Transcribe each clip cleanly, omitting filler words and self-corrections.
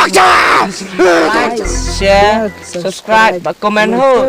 Các cha. Like, share, subscribe và comment hô.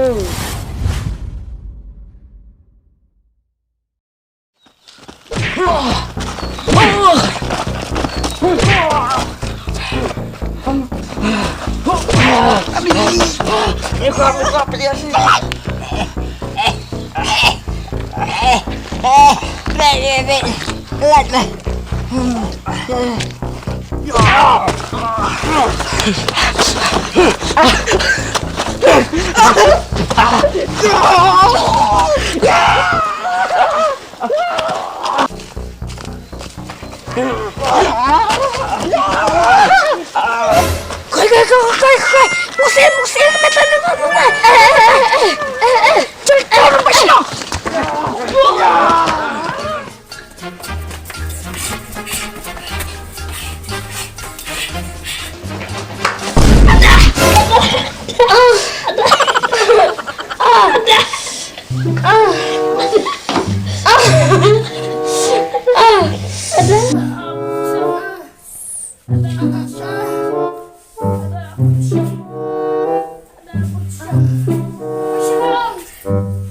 Musim, mata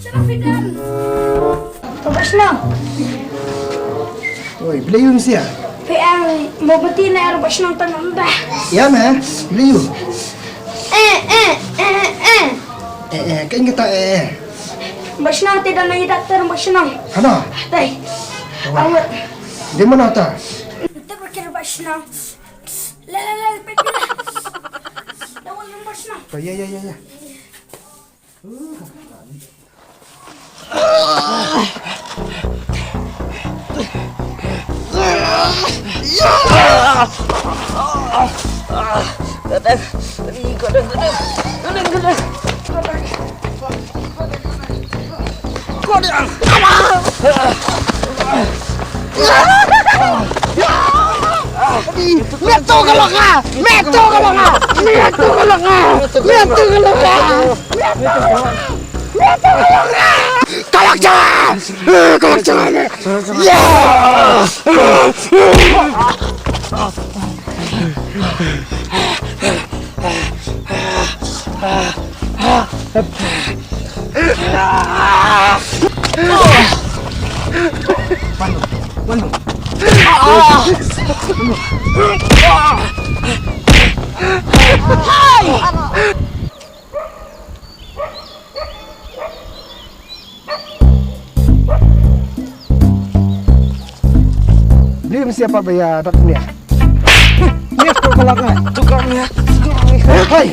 Cepat, başına. Oi, beli mesti ya? PM mau beti na air basnang tanam dah. Ya mah, beli. Kan kita Basnang tidak naik dokter basnang. Hana? Tay. Awat. Di mana ta? Kita berkira basnang. La, pepila. Lawan basnang. Oh, ya. Meto kalau ka. Kalak jangan. Ya. Bandung. Beli mesti apa bayar datangnya? Ini tukangnya. Hai.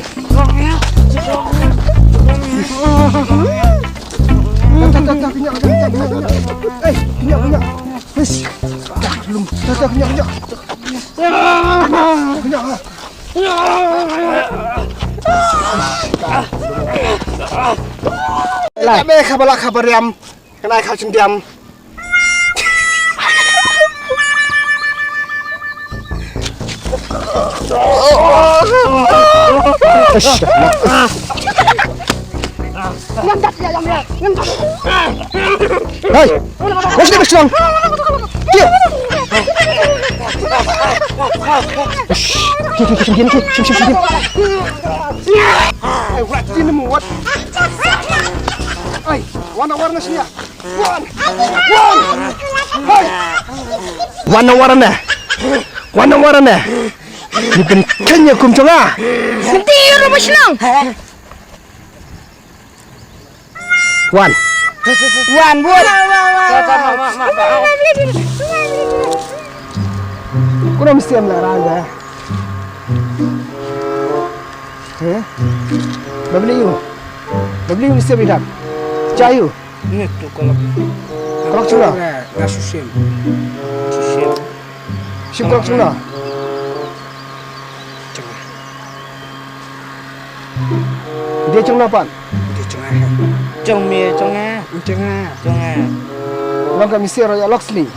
Tak kenyak. Wes. Belum. Tak kenyak. Kami kabar yam. Kenai kau cendiam. Hei, kau sudah bersenang? Diam. Diam. Ini muat. Hei, warna-warna sini ya. Hei, warna-warna. Ini bentuknya kumcongah. Tiur basnang. Wan buat. Kuna mesti am laranga. Babli mesti bidam. Cayu. Ini tuh kalau cuna. Nggak susim. Sim kolak cuna. Dia cuna apa? Trong mía trong Nga. Long kami mesti Royal Oxley.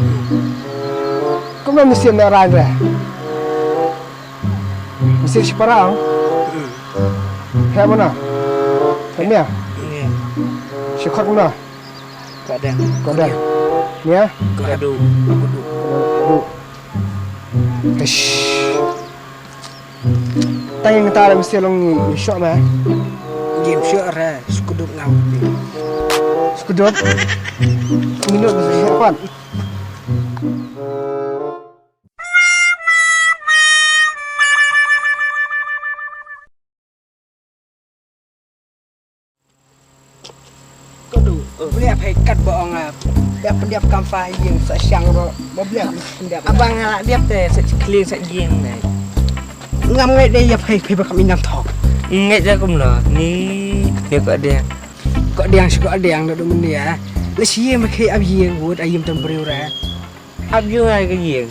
Kuma mesti laranga. Mesti siparang. Kayak mana? Kami ya? Syukur mana? Kodang. Ya? Kadu. Ish. Tanya kita mesti long ni shot mah. Game shot ra, skudup ngau. Sekudut. Minum siapa? Kudu, boleh apa ikat bohong ah. Dia pendiap kampai yang sesyang ro. Boleh pendiap. Abang ngalak dia teh clean sak gieng này. Ngam ngai dia apa bakam inam thok. Ngai ra kum lo. Ni dia kok dia. Kok dia yang suka ada yang dak men dia. Lesi yang makai abi yang buat ayam temperiu ra. Ab ju ngai cái gieng.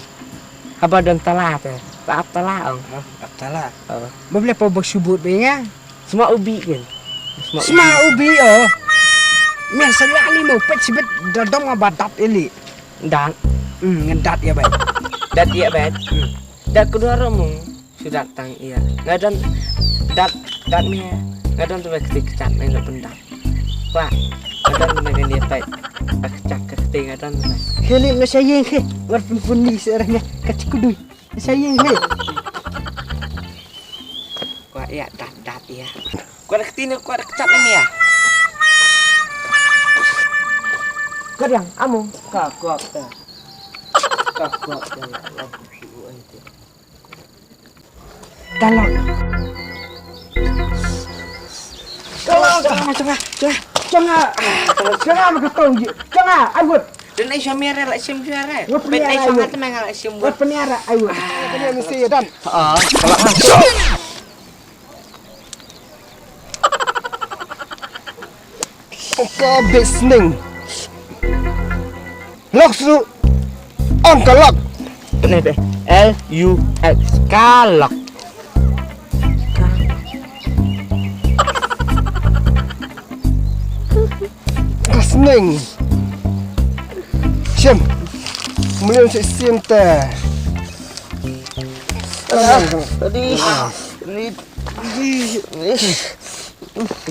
Apa dan tala teh. Apa tala ong. Aptalah. Boleh apa bersubut be nya. Semua ubi kan. Semua ubi oh. Mia salah ni mau pet sibet dadong abadat ili. Dan Ngedat ya baik. dat dia bet. Dat kedua romo sudah datang iya. Ngadon dat mia. Ngadon tu ketik cat main nak pendak. Wah, ngadon main dia pet. Kecak keting ngadon. Heli na sayang he. War pun ni serahnya kacikudui. Sayang he. Wah, iya dat iya. Kau ada ketin kau ada kecat ni ya. Kau yang amu. Kakak ta. Kakak ta. Dalam. Jangan berketong je. Jangan, ayut. Dan ai syamira la sim syara. Wah, Bet ai pelihara, sangat ayut. memang la sim Buat buat. penyiara, ayut. Kena mesti ya dan. Kalau Kau bisning. Lock su. On ke lock. ini deh. LUX kalok. Bisning. Sim. Kemudian saya sim teh. Tadi ini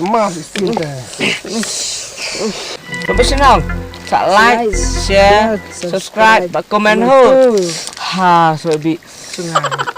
Maaf sim teh. profesional. Sak like, share, subscribe, và comment ho. Ha, so bị sungai.